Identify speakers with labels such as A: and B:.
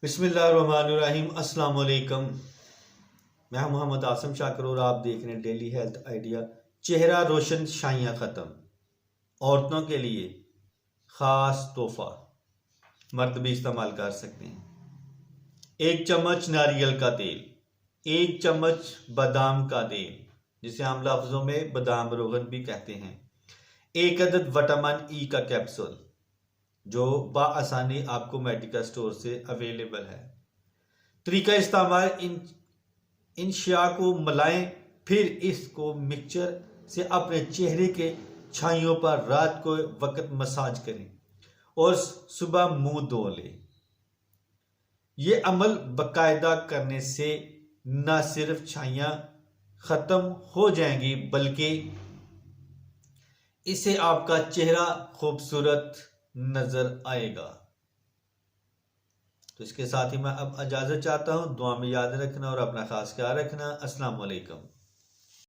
A: बिस्मिल्लाहिर्रहमानिर्रहीम। अस्सलाम वालेकुम। मैं मोहम्मद आसम शाकर और आप देख रहे हैं डेली हेल्थ आइडिया। चेहरा रोशन, शाइयाँ ख़त्म। औरतों के लिए ख़ास तोहफा, मर्द भी इस्तेमाल कर सकते हैं। 1 चम्मच नारियल का तेल, 1 चम्मच बादाम का तेल, जिसे आम लफ्ज़ों में बादाम रोगन भी कहते हैं। 1 अदद विटामिन ई का कैप्सूल, जो बआसानी आपको मेडिकल स्टोर से अवेलेबल है। तरीका इस्तेमाल, इन शिया को मिलाएं, फिर इसको मिक्सचर से अपने चेहरे के छाइयों पर रात को वक्त मसाज करें और सुबह मुंह धो लें। ये अमल बाकायदा करने से न सिर्फ छाइयाँ ख़त्म हो जाएंगी, बल्कि इससे आपका चेहरा खूबसूरत नजर आएगा। तो इसके साथ ही मैं अब इजाज़त चाहता हूँ। दुआ में याद रखना और अपना खास ख्याल रखना। अस्सलाम वालेकुम।